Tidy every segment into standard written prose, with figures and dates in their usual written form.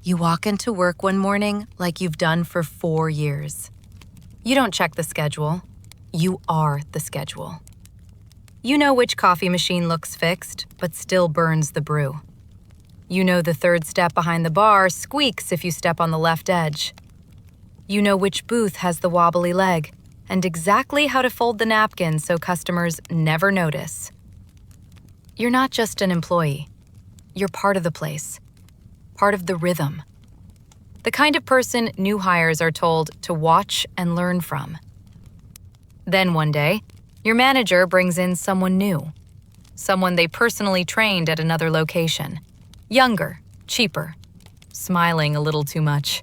You walk into work one morning like you've done for 4 years. You don't check the schedule. You are the schedule. You know which coffee machine looks fixed, but still burns the brew. You know the third step behind the bar squeaks if you step on the left edge. You know which booth has the wobbly leg, and exactly how to fold the napkin so customers never notice. You're not just an employee. You're part of the place, part of the rhythm. The kind of person new hires are told to watch and learn from. Then one day, your manager brings in someone new, someone they personally trained at another location, younger, cheaper, smiling a little too much.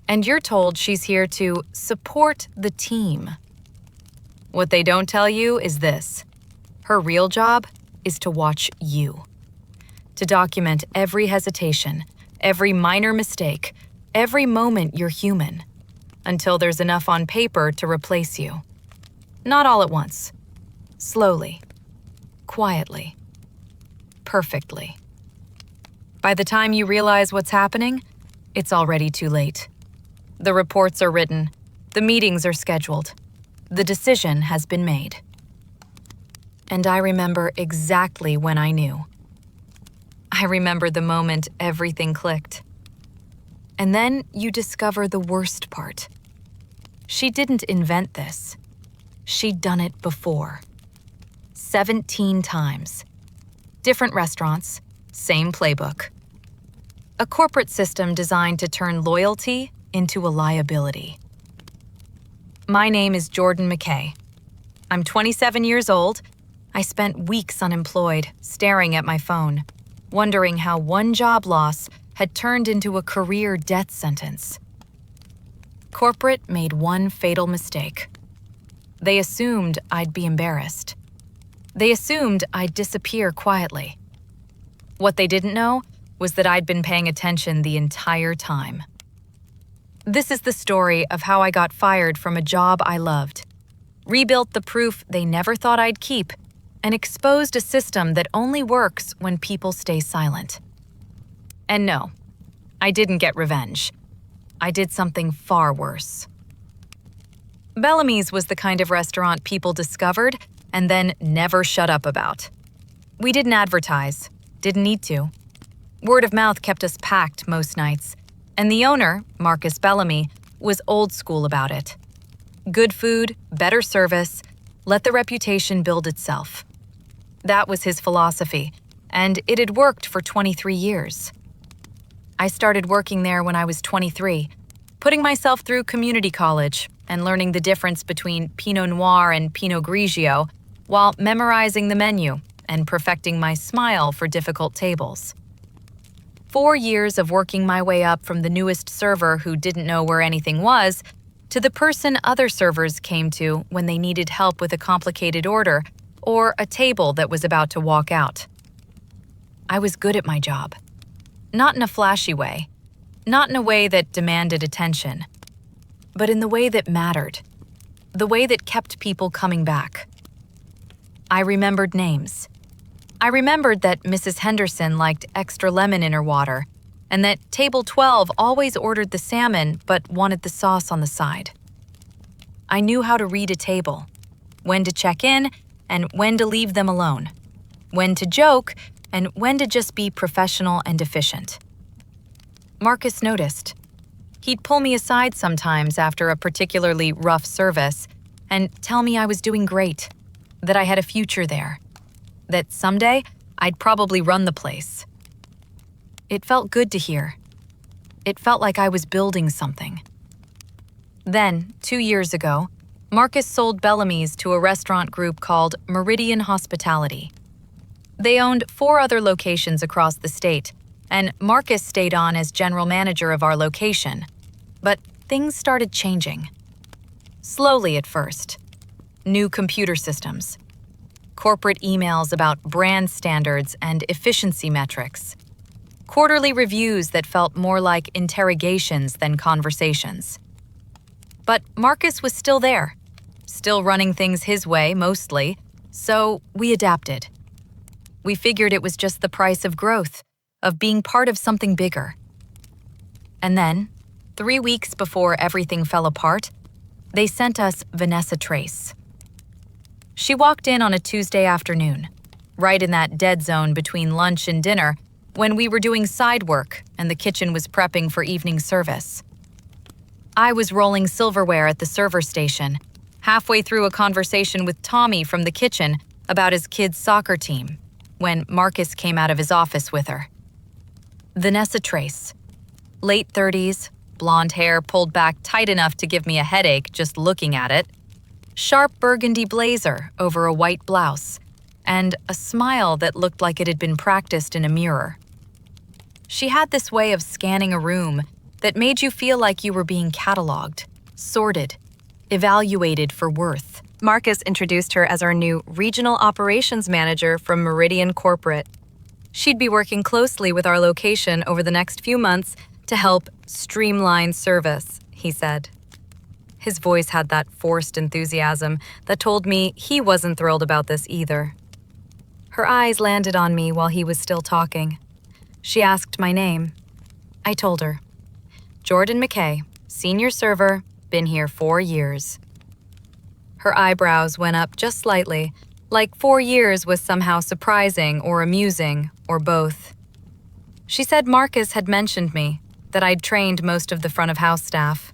And you're told she's here to support the team. What they don't tell you is this: her real job is to watch you, to document every hesitation, every minor mistake, every moment you're human, until there's enough on paper to replace you. Not all at once. Slowly. Quietly. Perfectly. By the time you realize what's happening, it's already too late. The reports are written. The meetings are scheduled. The decision has been made. And I remember exactly when I knew. I remember the moment everything clicked. And then you discover the worst part. She didn't invent this. She'd done it before. 17 times. Different restaurants, same playbook. A corporate system designed to turn loyalty into a liability. My name is Jordan McKay. I'm 27 years old. I spent weeks unemployed, staring at my phone, wondering how one job loss had turned into a career death sentence. Corporate made one fatal mistake. They assumed I'd be embarrassed. They assumed I'd disappear quietly. What they didn't know was that I'd been paying attention the entire time. This is the story of how I got fired from a job I loved, rebuilt the proof they never thought I'd keep, and exposed a system that only works when people stay silent. And no, I didn't get revenge. I did something far worse. Bellamy's was the kind of restaurant people discovered and then never shut up about. We didn't advertise, didn't need to. Word of mouth kept us packed most nights, and the owner, Marcus Bellamy, was old school about it. Good food, better service, let the reputation build itself. That was his philosophy, and it had worked for 23 years. I started working there when I was 23, putting myself through community college and learning the difference between Pinot Noir and Pinot Grigio while memorizing the menu and perfecting my smile for difficult tables. 4 years of working my way up from the newest server who didn't know where anything was to the person other servers came to when they needed help with a complicated order or a table that was about to walk out. I was good at my job. Not in a flashy way, not in a way that demanded attention, but in the way that mattered, the way that kept people coming back. I remembered names. I remembered that Mrs. Henderson liked extra lemon in her water, and that Table 12 always ordered the salmon but wanted the sauce on the side. I knew how to read a table, when to check in and when to leave them alone, when to joke and when to just be professional and efficient. Marcus noticed. He'd pull me aside sometimes after a particularly rough service and tell me I was doing great, that I had a future there, that someday I'd probably run the place. It felt good to hear. It felt like I was building something. Then, 2 years ago, Marcus sold Bellamy's to a restaurant group called Meridian Hospitality. They owned 4 other locations across the state, and Marcus stayed on as general manager of our location. But things started changing. Slowly at first. New computer systems. Corporate emails about brand standards and efficiency metrics. Quarterly reviews that felt more like interrogations than conversations. But Marcus was still there, still running things his way mostly, so we adapted. We figured it was just the price of growth, of being part of something bigger. And then, 3 weeks before everything fell apart, they sent us Vanessa Trace. She walked in on a Tuesday afternoon, right in that dead zone between lunch and dinner, when we were doing side work and the kitchen was prepping for evening service. I was rolling silverware at the server station, halfway through a conversation with Tommy from the kitchen about his kids' soccer team, when Marcus came out of his office with her. Vanessa Trace, late 30s, blonde hair pulled back tight enough to give me a headache just looking at it, sharp burgundy blazer over a white blouse, and a smile that looked like it had been practiced in a mirror. She had this way of scanning a room that made you feel like you were being cataloged, sorted, evaluated for worth. Marcus introduced her as our new regional operations manager from Meridian Corporate. She'd be working closely with our location over the next few months to help streamline service, he said. His voice had that forced enthusiasm that told me he wasn't thrilled about this either. Her eyes landed on me while he was still talking. She asked my name. I told her. Jordan McKay, senior server, been here 4 years. Her eyebrows went up just slightly, like 4 years was somehow surprising or amusing, or both. She said Marcus had mentioned me, that I'd trained most of the front of house staff.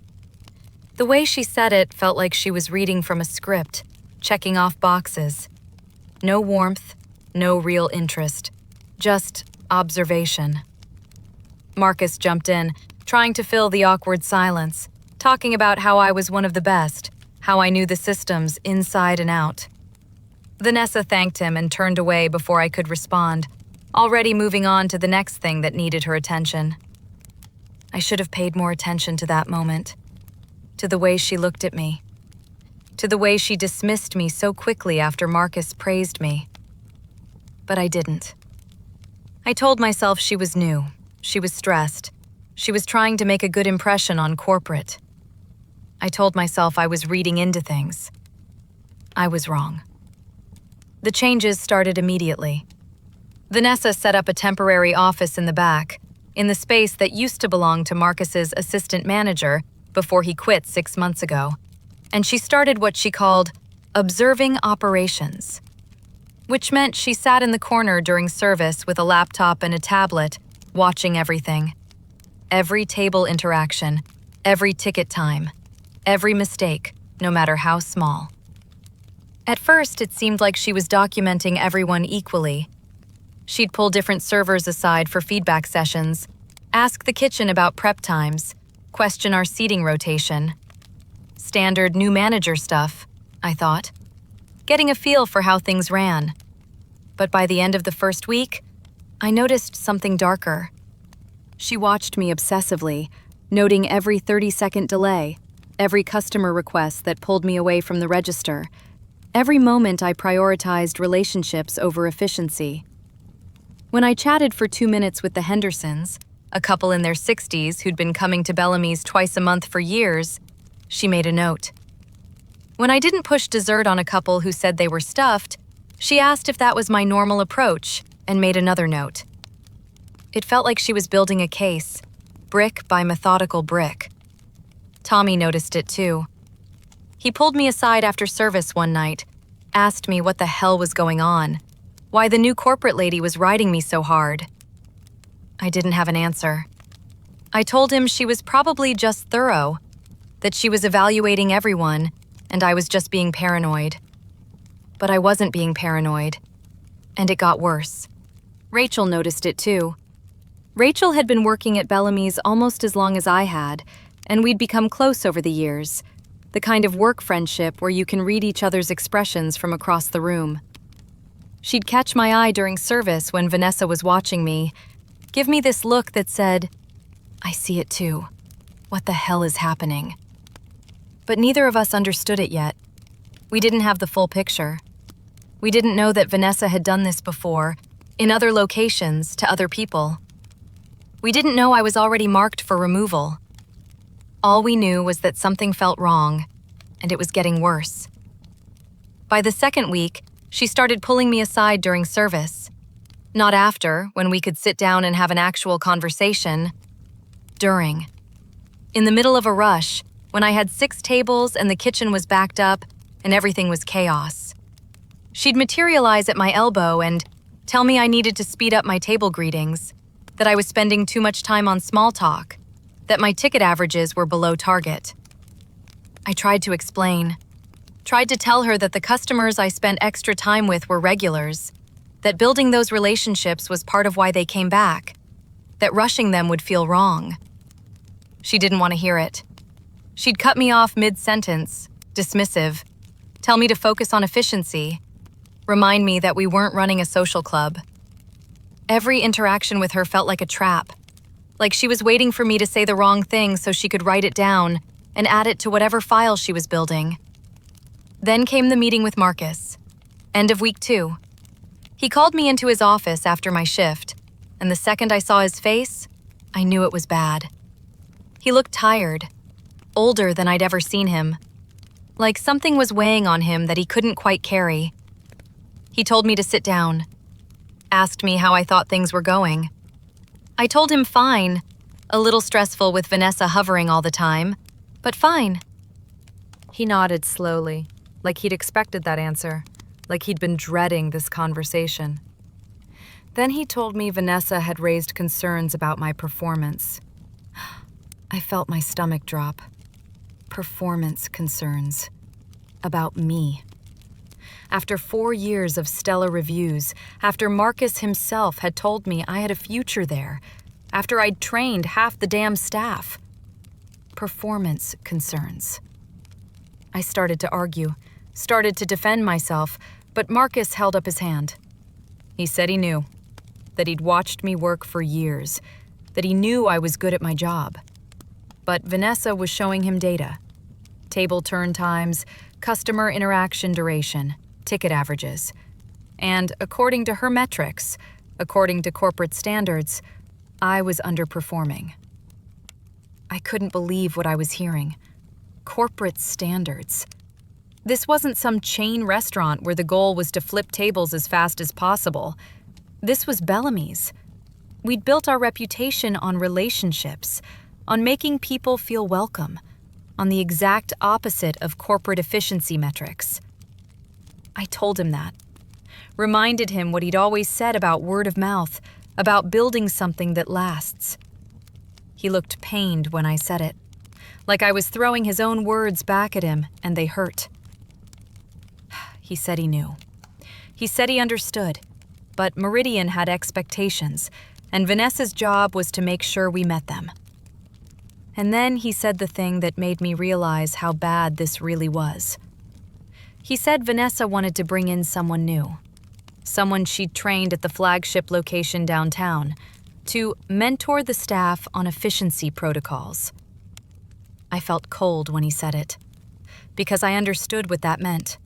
The way she said it felt like she was reading from a script, checking off boxes. No warmth, no real interest, just observation. Marcus jumped in, trying to fill the awkward silence, talking about how I was one of the best, how I knew the systems inside and out. Vanessa thanked him and turned away before I could respond, already moving on to the next thing that needed her attention. I should have paid more attention to that moment, to the way she looked at me, to the way she dismissed me so quickly after Marcus praised me. But I didn't. I told myself she was new, she was stressed, she was trying to make a good impression on corporate. I told myself I was reading into things. I was wrong. The changes started immediately. Vanessa set up a temporary office in the back, in the space that used to belong to Marcus's assistant manager before he quit 6 months ago, and she started what she called observing operations, which meant she sat in the corner during service with a laptop and a tablet, watching everything. Every table interaction, every ticket time, every mistake, no matter how small. At first, it seemed like she was documenting everyone equally. She'd pull different servers aside for feedback sessions, ask the kitchen about prep times, question our seating rotation. Standard new manager stuff, I thought, getting a feel for how things ran. But by the end of the first week, I noticed something darker. She watched me obsessively, noting every 30-second delay, every customer request that pulled me away from the register, every moment I prioritized relationships over efficiency. When I chatted for 2 minutes with the Hendersons, a couple in their 60s who'd been coming to Bellamy's twice a month for years, she made a note. When I didn't push dessert on a couple who said they were stuffed, she asked if that was my normal approach and made another note. It felt like she was building a case, brick by methodical brick. Tommy noticed it too. He pulled me aside after service one night, asked me what the hell was going on, why the new corporate lady was riding me so hard. I didn't have an answer. I told him she was probably just thorough, that she was evaluating everyone, and I was just being paranoid. But I wasn't being paranoid, and it got worse. Rachel noticed it too. Rachel had been working at Bellamy's almost as long as I had, and we'd become close over the years, the kind of work friendship where you can read each other's expressions from across the room. She'd catch my eye during service when Vanessa was watching me, give me this look that said, "I see it too. What the hell is happening?" But neither of us understood it yet. We didn't have the full picture. We didn't know that Vanessa had done this before, in other locations, to other people. We didn't know I was already marked for removal. All we knew was that something felt wrong, and it was getting worse. By the second week, she started pulling me aside during service. Not after, when we could sit down and have an actual conversation. During, In the middle of a rush, when I had 6 tables and the kitchen was backed up and everything was chaos. She'd materialize at my elbow and tell me I needed to speed up my table greetings, that I was spending too much time on small talk, that my ticket averages were below target. I tried to explain, tried to tell her that the customers I spent extra time with were regulars, that building those relationships was part of why they came back, that rushing them would feel wrong. She didn't want to hear it. She'd cut me off mid-sentence, dismissive, tell me to focus on efficiency, remind me that we weren't running a social club. Every interaction with her felt like a trap, like she was waiting for me to say the wrong thing so she could write it down and add it to whatever file she was building. Then came the meeting with Marcus, end of week 2. He called me into his office after my shift, and the second I saw his face, I knew it was bad. He looked tired, older than I'd ever seen him, like something was weighing on him that he couldn't quite carry. He told me to sit down, asked me how I thought things were going. I told him fine, a little stressful with Vanessa hovering all the time, but fine. He nodded slowly, like he'd expected that answer, like he'd been dreading this conversation. Then he told me Vanessa had raised concerns about my performance. I felt my stomach drop. Performance concerns. About me. After 4 years of stellar reviews, after Marcus himself had told me I had a future there, after I'd trained half the damn staff. Performance concerns. I started to argue, started to defend myself, but Marcus held up his hand. He said he knew, that he'd watched me work for years, that he knew I was good at my job. But Vanessa was showing him data. Table turn times, customer interaction duration, ticket averages. And according to her metrics, according to corporate standards, I was underperforming. I couldn't believe what I was hearing. Corporate standards. This wasn't some chain restaurant where the goal was to flip tables as fast as possible. This was Bellamy's. We'd built our reputation on relationships, on making people feel welcome, on the exact opposite of corporate efficiency metrics. I told him that. Reminded him what he'd always said about word of mouth, about building something that lasts. He looked pained when I said it, like I was throwing his own words back at him and they hurt. He said he knew. He said he understood, but Meridian had expectations, and Vanessa's job was to make sure we met them. And then he said the thing that made me realize how bad this really was. He said Vanessa wanted to bring in someone new, someone she'd trained at the flagship location downtown, to mentor the staff on efficiency protocols. I felt cold when he said it, because I understood what that meant.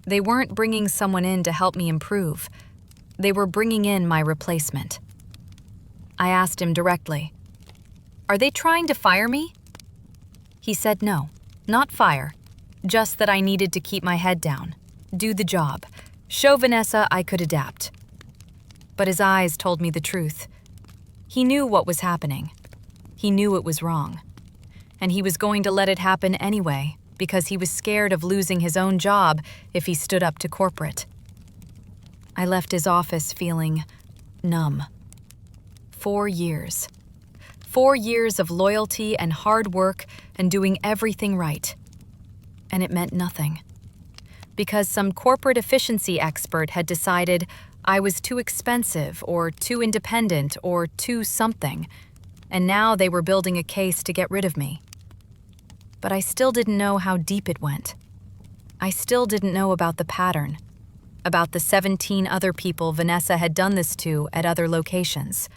They weren't bringing someone in to help me improve. They were bringing in my replacement. I asked him directly, "Are they trying to fire me?" He said no, not fire, just that I needed to keep my head down, do the job, show Vanessa I could adapt. But his eyes told me the truth. He knew what was happening. He knew it was wrong. And he was going to let it happen anyway, because he was scared of losing his own job if he stood up to corporate. I left his office feeling numb. 4 years. 4 years of loyalty and hard work and doing everything right. And it meant nothing. Because some corporate efficiency expert had decided I was too expensive or too independent or too something, and now they were building a case to get rid of me. But I still didn't know how deep it went. I still didn't know about the pattern, about the 17 other people Vanessa had done this to at other locations.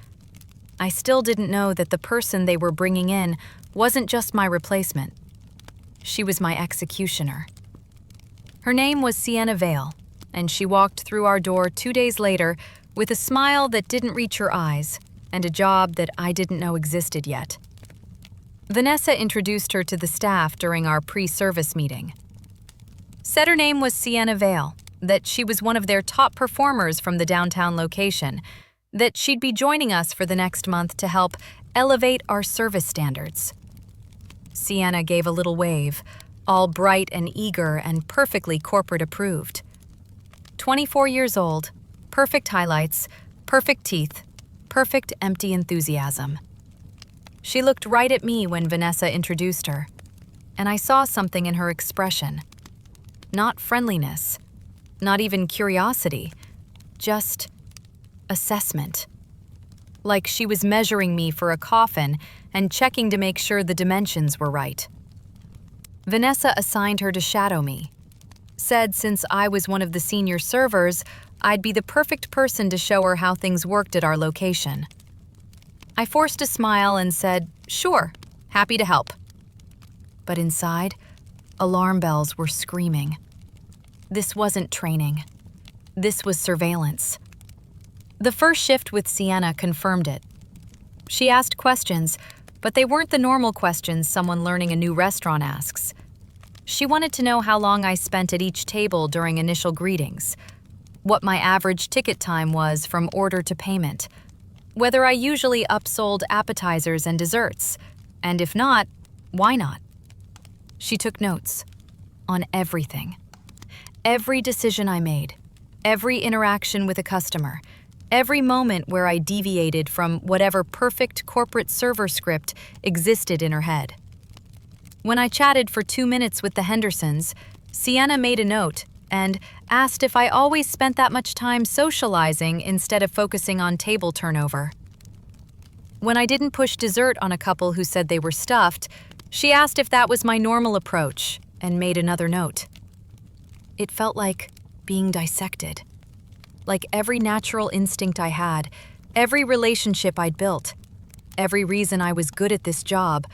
I still didn't know that the person they were bringing in wasn't just my replacement. She was my executioner. Her name was Sienna Vale, and she walked through our door 2 days later with a smile that didn't reach her eyes and a job that I didn't know existed yet. Vanessa introduced her to the staff during our pre-service meeting. Said her name was Sienna Vale, that she was one of their top performers from the downtown location, that she'd be joining us for the next month to help elevate our service standards. Sienna gave a little wave, all bright and eager and perfectly corporate approved. 24 years old, perfect highlights, perfect teeth, perfect empty enthusiasm. She looked right at me when Vanessa introduced her, and I saw something in her expression. Not friendliness, not even curiosity, just assessment. Like she was measuring me for a coffin and checking to make sure the dimensions were right. Vanessa assigned her to shadow me. Said since I was one of the senior servers, I'd be the perfect person to show her how things worked at our location. I forced a smile and said, "Sure, happy to help." But inside, alarm bells were screaming. This wasn't training. This was surveillance. The first shift with Sienna confirmed it. She asked questions, but they weren't the normal questions someone learning a new restaurant asks. She wanted to know how long I spent at each table during initial greetings, what my average ticket time was from order to payment, whether I usually upsold appetizers and desserts, and if not, why not? She took notes on everything. Every decision I made, every interaction with a customer, every moment where I deviated from whatever perfect corporate server script existed in her head. When I chatted for 2 minutes with the Hendersons, Sienna made a note and asked if I always spent that much time socializing instead of focusing on table turnover. When I didn't push dessert on a couple who said they were stuffed, she asked if that was my normal approach and made another note. It felt like being dissected. Like every natural instinct I had, every relationship I'd built, every reason I was good at this job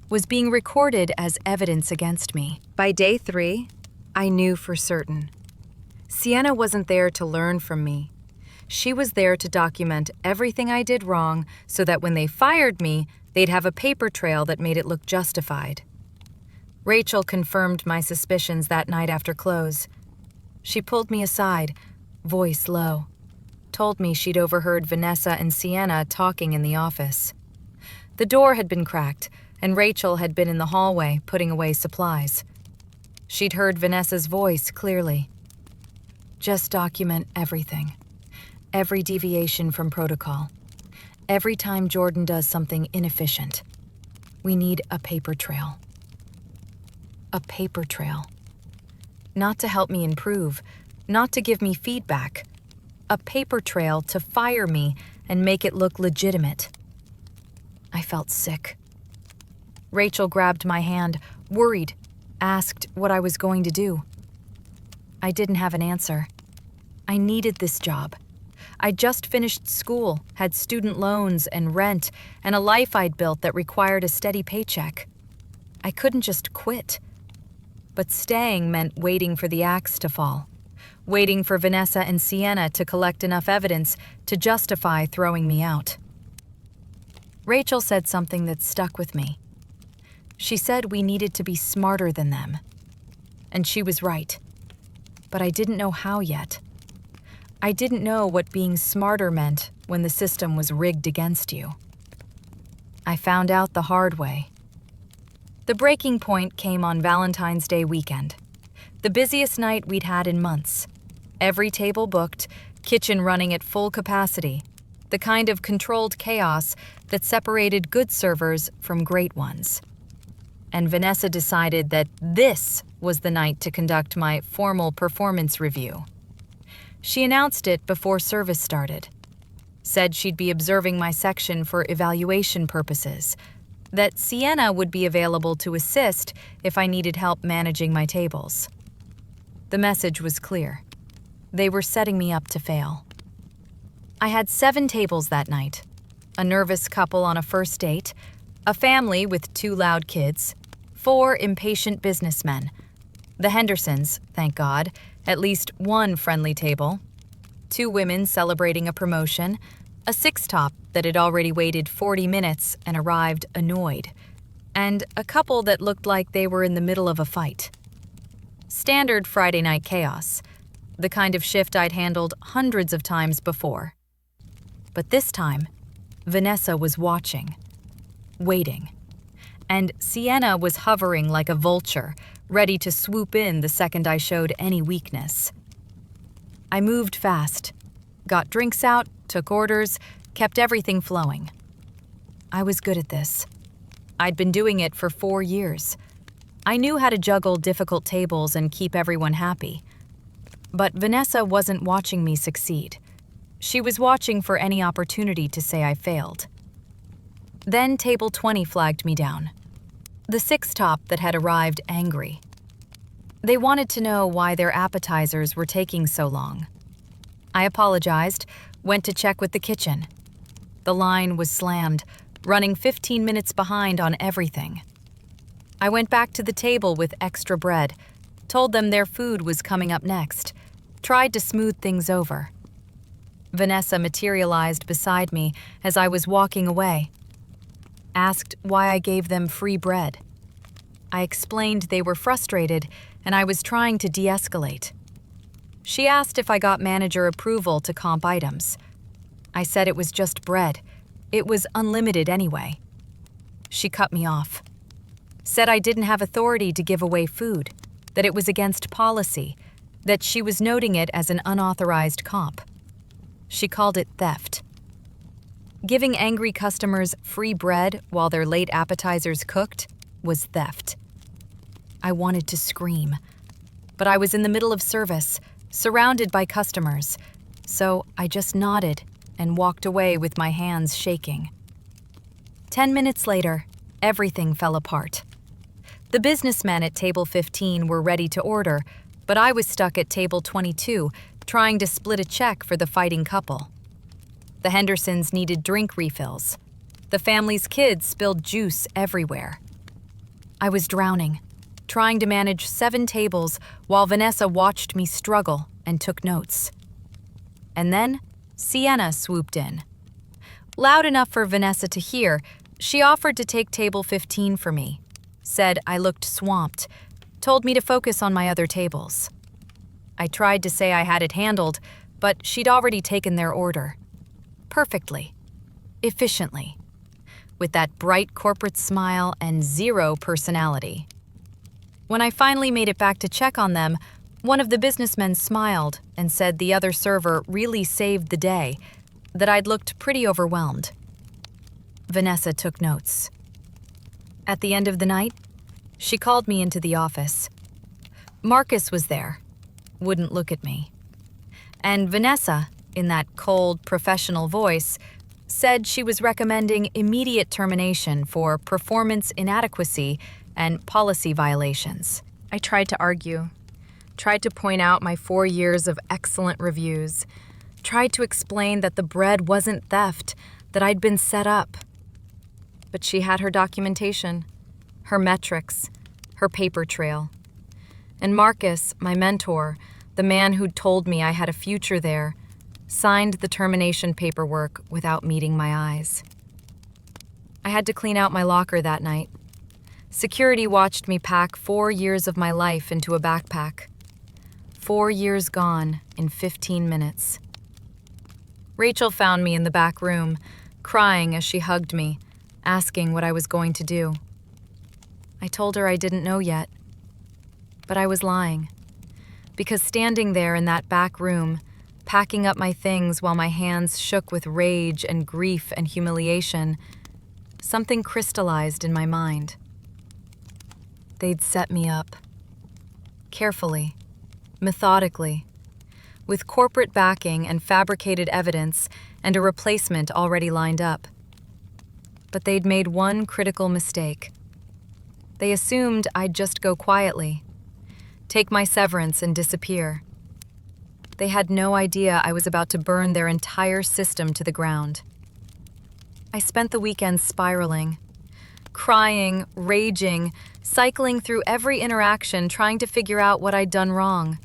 was being recorded as evidence against me. By day 3, I knew for certain. Sienna wasn't there to learn from me. She was there to document everything I did wrong so that when they fired me, they'd have a paper trail that made it look justified. Rachel confirmed my suspicions that night after close. She pulled me aside, voice low, told me she'd overheard Vanessa and Sienna talking in the office. The door had been cracked, and Rachel had been in the hallway putting away supplies. She'd heard Vanessa's voice clearly. Just document everything. Every deviation from protocol. Every time Jordan does something inefficient. We need a paper trail. A paper trail. Not to help me improve, not to give me feedback. A paper trail to fire me and make it look legitimate. I felt sick. Rachel grabbed my hand, worried, asked what I was going to do. I didn't have an answer. I needed this job. I'd just finished school, had student loans and rent, and a life I'd built that required a steady paycheck. I couldn't just quit. But staying meant waiting for the axe to fall, waiting for Vanessa and Sienna to collect enough evidence to justify throwing me out. Rachel said something that stuck with me. She said we needed to be smarter than them. And she was right. But I didn't know how yet. I didn't know what being smarter meant when the system was rigged against you. I found out the hard way. The breaking point came on Valentine's Day weekend, the busiest night we'd had in months. Every table booked, kitchen running at full capacity, the kind of controlled chaos that separated good servers from great ones. And Vanessa decided that this was the night to conduct my formal performance review. She announced it before service started. Said she'd be observing my section for evaluation purposes, that Sienna would be available to assist if I needed help managing my tables. The message was clear. They were setting me up to fail. I had 7 tables that night. A nervous couple on a first date, a family with 2 loud kids, 4 impatient businessmen. The Hendersons, thank God, at least 1 friendly table, 2 women celebrating a promotion, a 6-top that had already waited 40 minutes and arrived annoyed, and a couple that looked like they were in the middle of a fight. Standard Friday night chaos, the kind of shift I'd handled hundreds of times before. But this time, Vanessa was watching, waiting, And Sienna was hovering like a vulture, ready to swoop in the second I showed any weakness. I moved fast, got drinks out, took orders, kept everything flowing. I was good at this. I'd been doing it for 4 years. I knew how to juggle difficult tables and keep everyone happy. But Vanessa wasn't watching me succeed. She was watching for any opportunity to say I failed. Then table 20 flagged me down. The six-top that had arrived angry. They wanted to know why their appetizers were taking so long. I apologized, went to check with the kitchen. The line was slammed, running 15 minutes behind on everything. I went back to the table with extra bread, told them their food was coming up next, tried to smooth things over. Vanessa materialized beside me as I was walking away. Asked why I gave them free bread. I explained they were frustrated and I was trying to de-escalate. She asked if I got manager approval to comp items. I said it was just bread. It was unlimited anyway. She cut me off. Said I didn't have authority to give away food, that it was against policy, that she was noting it as an unauthorized comp. She called it theft. Giving angry customers free bread while their late appetizers cooked was theft. I wanted to scream, but I was in the middle of service, surrounded by customers, so I just nodded and walked away with my hands shaking. 10 minutes later, everything fell apart. The businessmen at table 15 were ready to order, but I was stuck at table 22, trying to split a check for the fighting couple. The Hendersons needed drink refills. The family's kids spilled juice everywhere. I was drowning, trying to manage 7 tables while Vanessa watched me struggle and took notes. And then Sienna swooped in. Loud enough for Vanessa to hear, she offered to take table 15 for me, said I looked swamped, told me to focus on my other tables. I tried to say I had it handled, but she'd already taken their order. Perfectly. Efficiently. With that bright corporate smile and zero personality. When I finally made it back to check on them, one of the businessmen smiled and said the other server really saved the day, that I'd looked pretty overwhelmed. Vanessa took notes. At the end of the night, she called me into the office. Marcus was there, wouldn't look at me. And Vanessa, in that cold, professional voice, said she was recommending immediate termination for performance inadequacy and policy violations. I tried to argue, tried to point out my 4 years of excellent reviews, tried to explain that the bread wasn't theft, that I'd been set up. But she had her documentation, her metrics, her paper trail. And Marcus, my mentor, the man who'd told me I had a future there, signed the termination paperwork without meeting my eyes. I had to clean out my locker that night. Security watched me pack 4 years of my life into a backpack. 4 years gone in 15 minutes. Rachel found me in the back room, crying as she hugged me, asking what I was going to do. I told her I didn't know yet. But I was lying. Because standing there in that back room, packing up my things while my hands shook with rage and grief and humiliation, something crystallized in my mind. They'd set me up. Carefully, methodically, with corporate backing and fabricated evidence and a replacement already lined up. But they'd made one critical mistake. They assumed I'd just go quietly, take my severance and disappear. They had no idea I was about to burn their entire system to the ground. I spent the weekend spiraling, crying, raging, cycling through every interaction trying to figure out what I'd done wrong.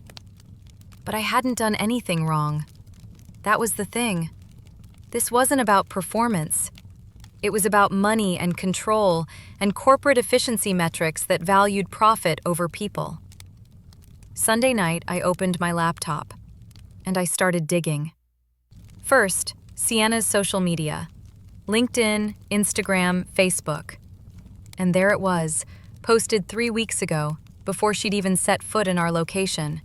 But I hadn't done anything wrong. That was the thing. This wasn't about performance. It was about money and control and corporate efficiency metrics that valued profit over people. Sunday night, I opened my laptop, and I started digging. First, Sienna's social media, LinkedIn, Instagram, Facebook. And there it was, posted 3 weeks ago, before she'd even set foot in our location.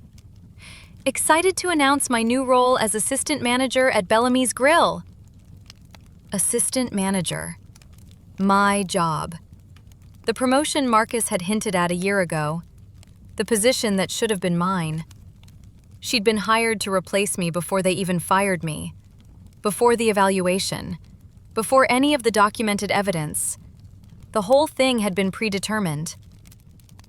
Excited to announce my new role as assistant manager at Bellamy's Grill. Assistant manager. My job. The promotion Marcus had hinted at a year ago. The position that should have been mine. She'd been hired to replace me before they even fired me. Before the evaluation. Before any of the documented evidence. The whole thing had been predetermined.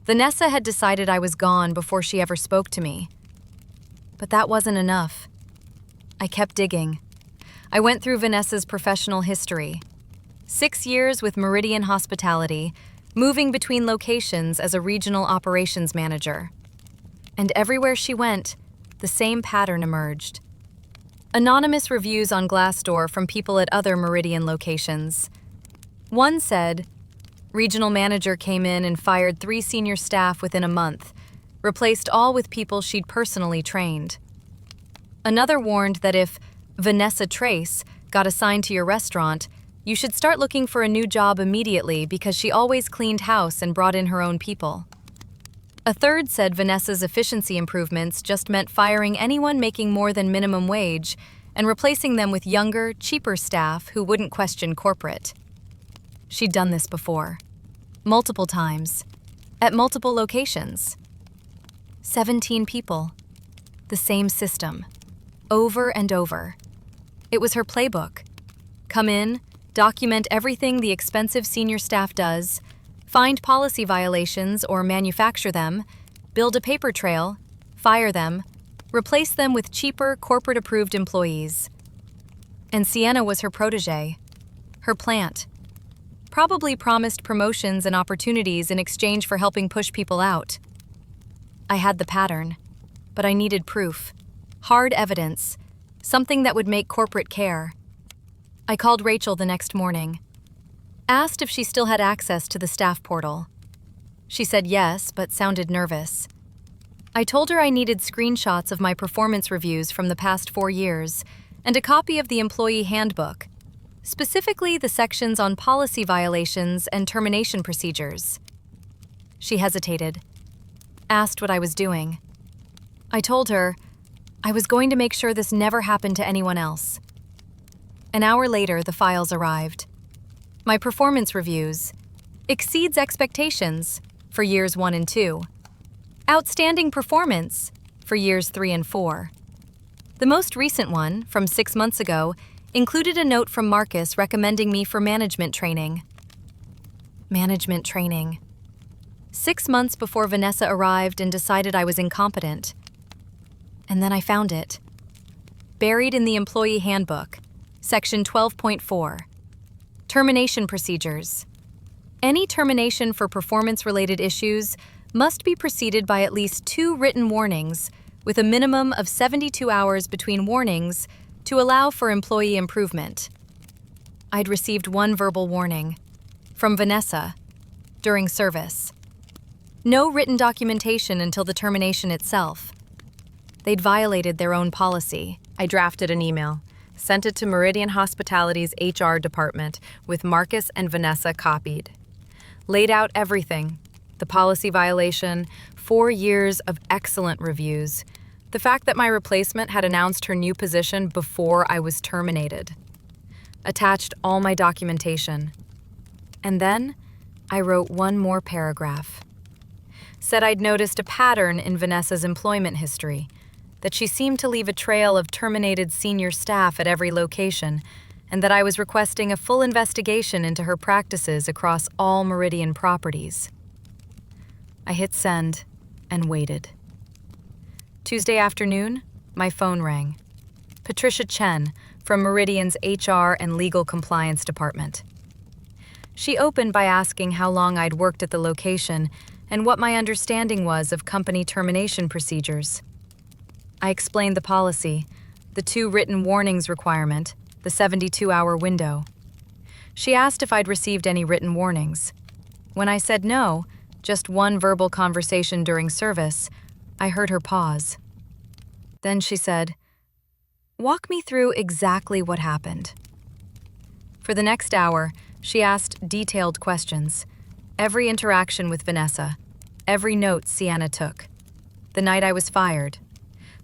Vanessa had decided I was gone before she ever spoke to me. But that wasn't enough. I kept digging. I went through Vanessa's professional history. 6 years with Meridian Hospitality, moving between locations as a regional operations manager. And everywhere she went, the same pattern emerged. Anonymous reviews on Glassdoor from people at other Meridian locations. One said, "Regional manager came in and fired 3 senior staff within a month, replaced all with people she'd personally trained." Another warned that if Vanessa Trace got assigned to your restaurant, you should start looking for a new job immediately because she always cleaned house and brought in her own people. A third said Vanessa's efficiency improvements just meant firing anyone making more than minimum wage and replacing them with younger, cheaper staff who wouldn't question corporate. She'd done this before. Multiple times. At multiple locations. 17 people. The same system. Over and over. It was her playbook. Come in, document everything the expensive senior staff does, find policy violations or manufacture them, build a paper trail, fire them, replace them with cheaper, corporate-approved employees. And Sienna was her protege, her plant. Probably promised promotions and opportunities in exchange for helping push people out. I had the pattern, but I needed proof, hard evidence, something that would make corporate care. I called Rachel the next morning. Asked if she still had access to the staff portal. She said yes, but sounded nervous. I told her I needed screenshots of my performance reviews from the past 4 years and a copy of the employee handbook, specifically the sections on policy violations and termination procedures. She hesitated, asked what I was doing. I told her I was going to make sure this never happened to anyone else. An hour later, the files arrived. My performance reviews. Exceeds expectations for years 1 and 2. Outstanding performance for years 3 and 4. The most recent one, from 6 months ago, included a note from Marcus recommending me for management training. Management training. 6 months before Vanessa arrived and decided I was incompetent. And then I found it. Buried in the employee handbook, section 12.4. Termination procedures. Any termination for performance-related issues must be preceded by at least 2 written warnings, with a minimum of 72 hours between warnings to allow for employee improvement. I'd received 1 verbal warning, from Vanessa, during service. No written documentation until the termination itself. They'd violated their own policy. I drafted an email, sent it to Meridian Hospitality's HR department with Marcus and Vanessa copied. Laid out everything. The policy violation, 4 years of excellent reviews, the fact that my replacement had announced her new position before I was terminated. Attached all my documentation. And then I wrote 1 more paragraph. Said I'd noticed a pattern in Vanessa's employment history, that she seemed to leave a trail of terminated senior staff at every location, and that I was requesting a full investigation into her practices across all Meridian properties. I hit send and waited. Tuesday afternoon, my phone rang. Patricia Chen from Meridian's HR and Legal Compliance Department. She opened by asking how long I'd worked at the location and what my understanding was of company termination procedures. I explained the policy, the 2 written warnings requirement, the 72-hour window. She asked if I'd received any written warnings. When I said no, just 1 verbal conversation during service, I heard her pause. Then she said, "Walk me through exactly what happened." For the next hour, she asked detailed questions. Every interaction with Vanessa, every note Sienna took, the night I was fired,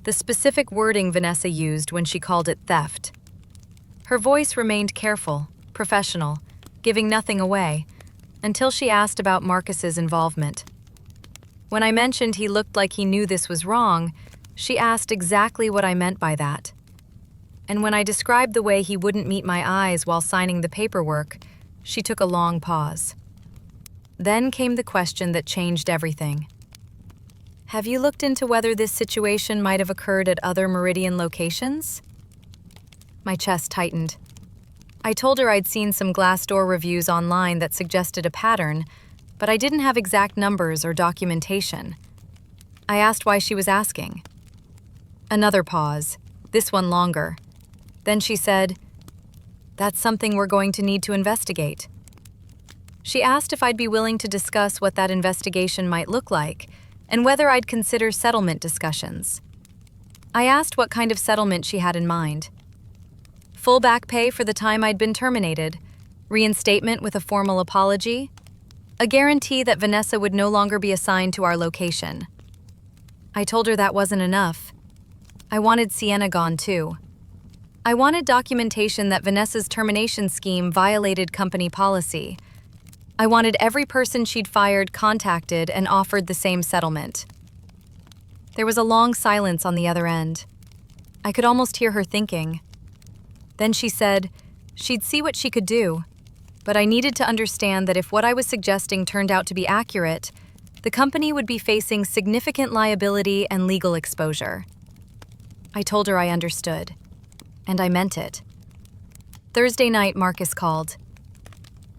the specific wording Vanessa used when she called it theft. Her voice remained careful, professional, giving nothing away, until she asked about Marcus's involvement. When I mentioned he looked like he knew this was wrong, she asked exactly what I meant by that. And when I described the way he wouldn't meet my eyes while signing the paperwork, she took a long pause. Then came the question that changed everything. Have you looked into whether this situation might have occurred at other Meridian locations? My chest tightened. I told her I'd seen some Glassdoor reviews online that suggested a pattern, but I didn't have exact numbers or documentation. I asked why she was asking. Another pause, this one longer. Then she said, "That's something we're going to need to investigate." She asked if I'd be willing to discuss what that investigation might look like and whether I'd consider settlement discussions. I asked what kind of settlement she had in mind. Full back pay for the time I'd been terminated, reinstatement with a formal apology, a guarantee that Vanessa would no longer be assigned to our location. I told her that wasn't enough. I wanted Sienna gone too. I wanted documentation that Vanessa's termination scheme violated company policy. I wanted every person she'd fired contacted and offered the same settlement. There was a long silence on the other end. I could almost hear her thinking. Then she said she'd see what she could do, but I needed to understand that if what I was suggesting turned out to be accurate, the company would be facing significant liability and legal exposure. I told her I understood, and I meant it. Thursday night, Marcus called.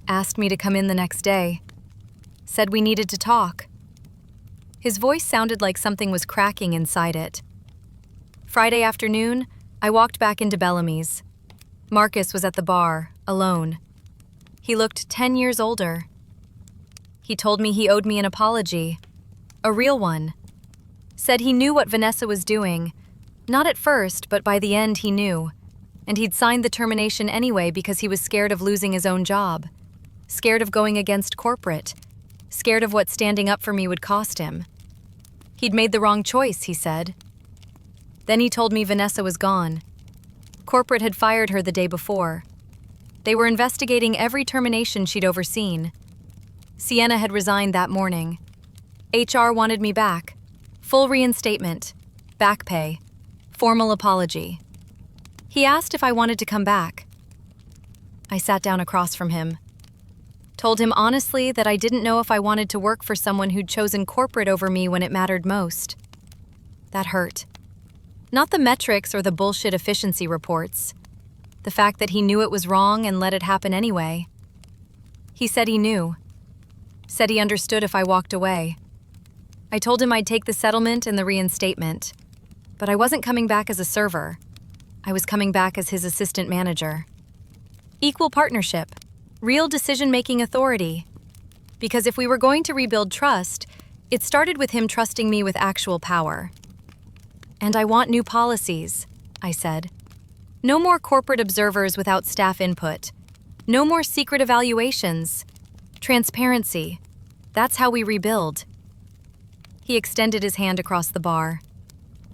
Asked me to come in the next day. Said we needed to talk. His voice sounded like something was cracking inside it. Friday afternoon, I walked back into Bellamy's. Marcus was at the bar, alone. He looked 10 years older. He told me he owed me an apology, a real one. Said he knew what Vanessa was doing. Not at first, but by the end he knew. And he'd signed the termination anyway because he was scared of losing his own job. Scared of going against corporate. Scared of what standing up for me would cost him. He'd made the wrong choice, he said. Then he told me Vanessa was gone. Corporate had fired her the day before. They were investigating every termination she'd overseen. Sienna had resigned that morning. HR wanted me back. Full reinstatement. Back pay. Formal apology. He asked if I wanted to come back. I sat down across from him. Told him honestly that I didn't know if I wanted to work for someone who'd chosen corporate over me when it mattered most. That hurt. Not the metrics or the bullshit efficiency reports. The fact that he knew it was wrong and let it happen anyway. He said he knew. Said he understood if I walked away. I told him I'd take the settlement and the reinstatement. But I wasn't coming back as a server. I was coming back as his assistant manager. Equal partnership. Real decision-making authority. Because if we were going to rebuild trust, it started with him trusting me with actual power. And I want new policies, I said. No more corporate observers without staff input. No more secret evaluations. Transparency. That's how we rebuild. He extended his hand across the bar.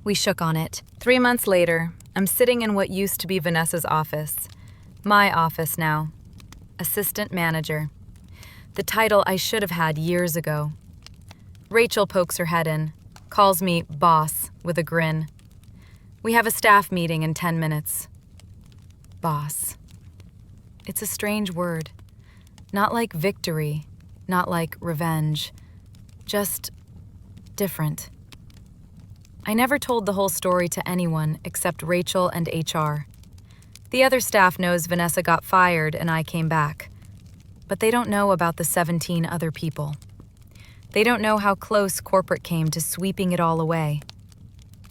We shook on it. 3 months later, I'm sitting in what used to be Vanessa's office. My office now. Assistant manager. The title I should have had years ago. Rachel pokes her head in, calls me boss with a grin. We have a staff meeting in 10 minutes. Boss. It's a strange word. Not like victory, not like revenge. Just different. I never told the whole story to anyone except Rachel and HR. The other staff knows Vanessa got fired and I came back. But they don't know about the 17 other people. They don't know how close corporate came to sweeping it all away.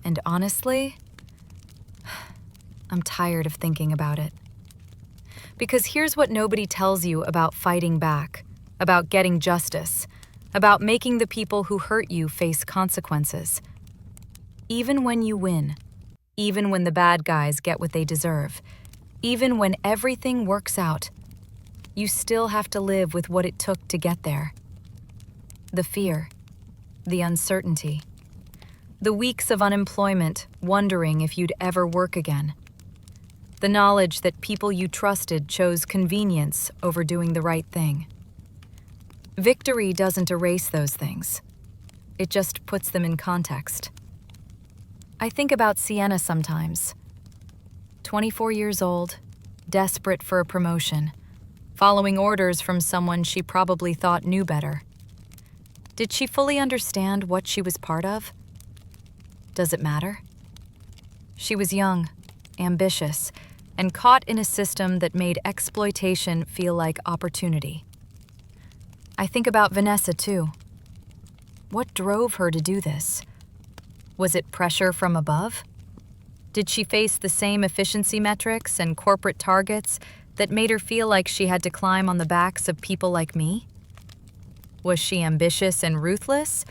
And honestly, I'm tired of thinking about it. Because here's what nobody tells you about fighting back, about getting justice, about making the people who hurt you face consequences. Even when you win, even when the bad guys get what they deserve, even when everything works out, you still have to live with what it took to get there. The fear, the uncertainty, the weeks of unemployment, wondering if you'd ever work again. The knowledge that people you trusted chose convenience over doing the right thing. Victory doesn't erase those things. It just puts them in context. I think about Sienna sometimes. 24 years old, desperate for a promotion, following orders from someone she probably thought knew better. Did she fully understand what she was part of? Does it matter? She was young, ambitious, and caught in a system that made exploitation feel like opportunity. I think about Vanessa too. What drove her to do this? Was it pressure from above? Did she face the same efficiency metrics and corporate targets that made her feel like she had to climb on the backs of people like me? Was she ambitious and ruthless,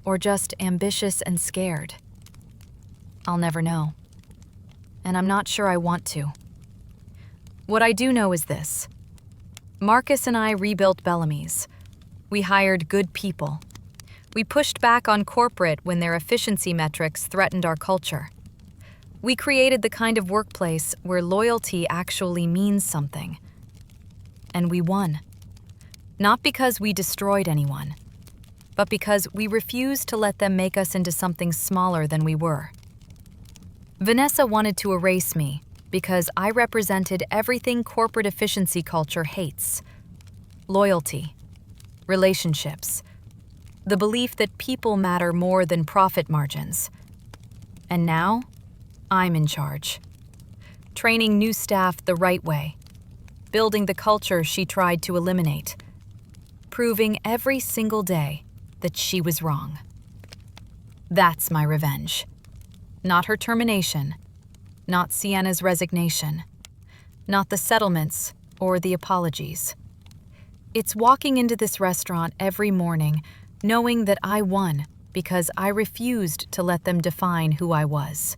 or just ambitious and scared? I'll never know. And I'm not sure I want to. What I do know is this. Marcus and I rebuilt Bellamy's. We hired good people. We pushed back on corporate when their efficiency metrics threatened our culture. We created the kind of workplace where loyalty actually means something. And we won. Not because we destroyed anyone, but because we refused to let them make us into something smaller than we were. Vanessa wanted to erase me because I represented everything corporate efficiency culture hates. Loyalty, relationships, the belief that people matter more than profit margins. And now, I'm in charge. Training new staff the right way, building the culture she tried to eliminate, proving every single day that she was wrong. That's my revenge. Not her termination, not Sienna's resignation, not the settlements or the apologies. It's walking into this restaurant every morning knowing that I won because I refused to let them define who I was.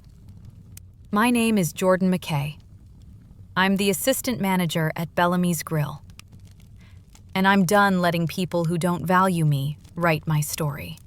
My name is Jordan McKay. I'm the assistant manager at Bellamy's Grill. And I'm done letting people who don't value me write my story.